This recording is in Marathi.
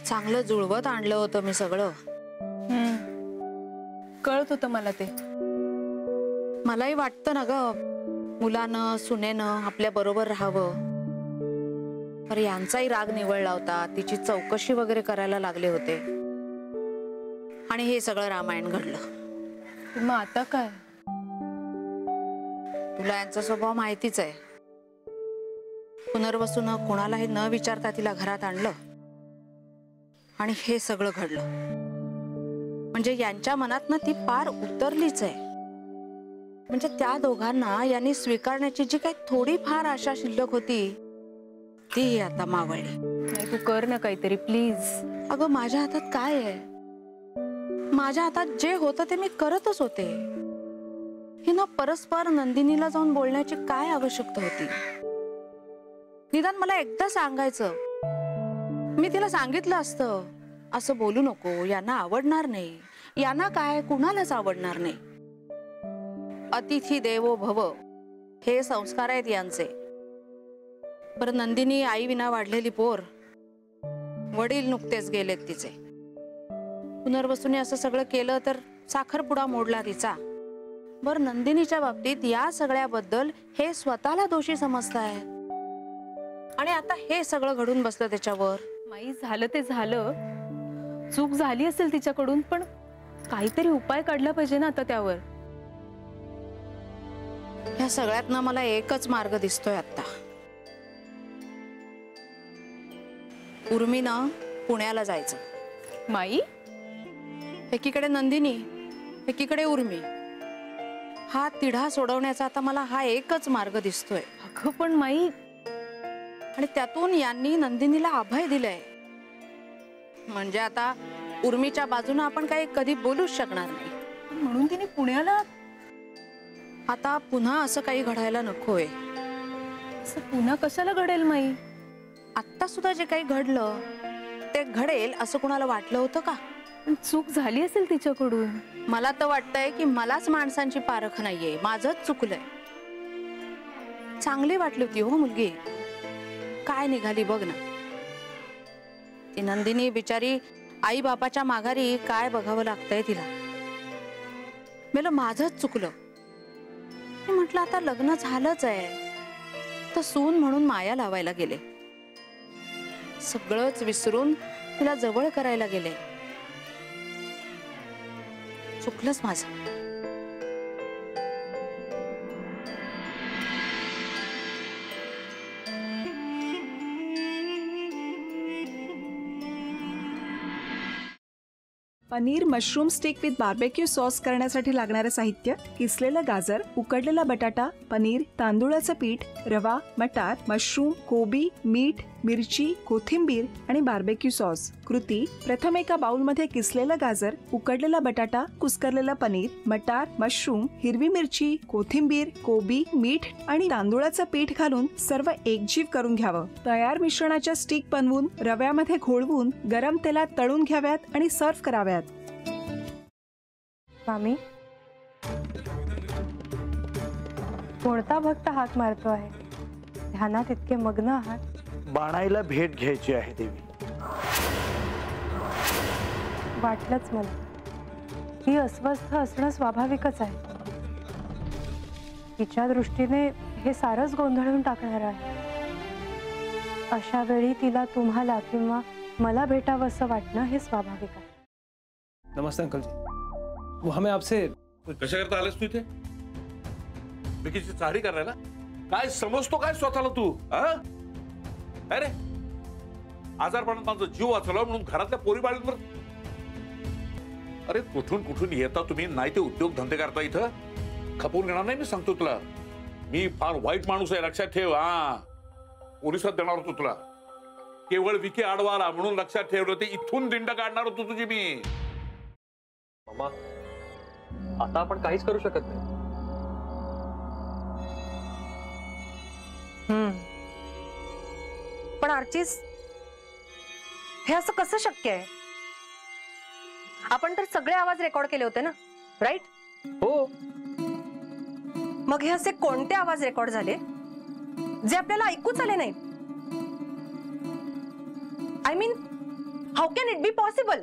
चांगलं जुळवत आणलं होतं मी सगळं. कळत होतं मला ते. मलाही वाटतं ना ग, मुलानं सुनेनं आपल्या बरोबर राहावं. तर यांचाही राग निवळला होता, तिची चौकशी वगैरे करायला लागले होते आणि हे सगळं रामायण घडलं. मग आता काय? तुला यांचा स्वभाव माहितीच आहे. पुनर्वसूनं कोणालाही न विचारता तिला घरात आणलं आणि हे सगळं घडलं. म्हणजे यांच्या मनात ना ती पार उतरलीच आहे. म्हणजे त्या दोघांना यांनी स्वीकारण्याची जी काही थोडीफार आशा शिल्लक होती ती आता मावळली. नाही, तू कर ना काहीतरी प्लीज. अगं माझ्या हातात काय आहे? माझ्या हातात जे होतं ते मी करतच होते. हिनं परस्पर नंदिनीला जाऊन बोलण्याची काय आवश्यकता होती? निदान मला एकदा सांगायचं, मी तिला सांगितलं असतं असं बोलू नको, यांना आवडणार नाही. यांना काय, कुणालाच आवडणार नाही. अतिथी देवो भव हे संस्कार आहेत यांचे. बरं, नंदिनी आई विना वाढलेली पोर, वडील नुकतेच गेलेत तिचे. पुनर्वसूने असं सगळं केलं तर साखरपुडा मोडला तिचा. बरं, नंदिनीच्या बाबतीत या सगळ्याबद्दल हे स्वतःला दोषी समजताय आणि आता हे सगळं घडून बसलं त्याच्यावर. माई, झालं ते झालं, चूक झाली असेल तिच्याकडून, पण काहीतरी उपाय काढला पाहिजे ना आता त्यावर. ह्या सगळ्यातनं मला एकच मार्ग दिसतोय आता. उर्मीनं पुण्याला जायचं. माई, एकीकडे नंदिनी, एकीकडे उर्मी, हा तिढा सोडवण्याचा आता मला हा एकच मार्ग दिसतोय. अगं पण माई, आणि त्यातून यांनी नंदिनीला अभय दिलंय. म्हणजे आता उर्मीच्या बाजूने आपण काही कधी बोलूच शकणार नाही. म्हणून तिने पुण्याला. आता पुन्हा असं काही घडायला नकोय. असं पुन्हा कशाला घडेल माई? आत्ता सुद्धा जे काही घडलं ते घडेल असं कुणाला वाटलं होतं का? चूक झाली असेल तिच्याकडून. मला तर वाटतंय की मलाच माणसांची पारख नाहीये, माझंच चुकलंय. चांगली वाटली होती हो मुलगी, काय निघाली बघ ना. ती नंदिनी बिचारी आई बापाच्या माघारी काय बघावं लागतंय तिला. मला माझंच चुकलं. मी म्हटलं आता लग्न झालंच आहे तर सून म्हणून माया लावायला गेले. सगळंच विसरून तिला जवळ करायला गेले. चुकलंच माझं. Paneer mushroom stick with barbecue sauce करण्यासाठी लागणारे साहित्य: किसलेलं गाजर, उकडलेला बटाटा, पनीर, तांदूळाचं पीठ, रवा, मटार, मशरूम, कोबी, मीठ, मिरची, कोथिंबीर आणि बार्बेक्यू सॉस. कृती: प्रथम एका बाउलमध्ये किसलेलं गाजर, उकडलेला बटाटा, कुस्करलेलं पनीर, मटार, मशरूम, हिरवी मिरची, कोथिंबीर, कोबी, मीठ आणि तांदूळाचं पीठ घालून सर्व एकजीव करून घ्यावं. तयार मिश्रणाच्या स्टिक बनवून रव्यामध्ये घोळवून गरम तेलात तळून घ्याव्यात आणि सर्व्ह कराव्यात. मामी, कोणता भक्त हाक मारतो आहे? ध्यानात इतके मग्न आहात. बाणाईला भेट घ्यायची आहे देवी. वाटलंच मला. ही अस्वस्थ असणं स्वाभाविकच आहे. तिच्या दृष्टीने हे सारंच गोंधळून टाकणार आहे. अशा वेळी तिला तुम्हाला किंवा मला भेटावं असं वाटणं हे स्वाभाविक आहे. नमस्ते अंकल जी. वो हमें आपसे. कशा करता आलेस तू इथे? विकीची चाळी करायला? काय समजतो काय स्वतःला तू? अरे आजारपणात माझा जीव वाचला म्हणून घरातल्या पोरी बाळींवर. अरे कुठून कुठून येता तुम्ही, नाही ते उद्योग धंदे करता इथं. खपवून घेणार नाही मी सांगतो तुला. मी फार वाईट माणूस आहे, लक्षात ठेव. पोलिसात देणार होतो तुला. केवळ विकी आडवा आला म्हणून लक्षात ठेवलं, ते इथून दिंड काढणार होतो तुझी मी. मामा, आता आपण काहीच करू शकत नाही. पण आर्चिस, हे असं कसं शक्य आहे? आपण तर सगळे आवाज रेकॉर्ड केले होते ना, राईट? हो. मग हे असे कोणते आवाज रेकॉर्ड झाले जे आपल्याला ऐकूच आले नाहीत? I mean, how can it be possible?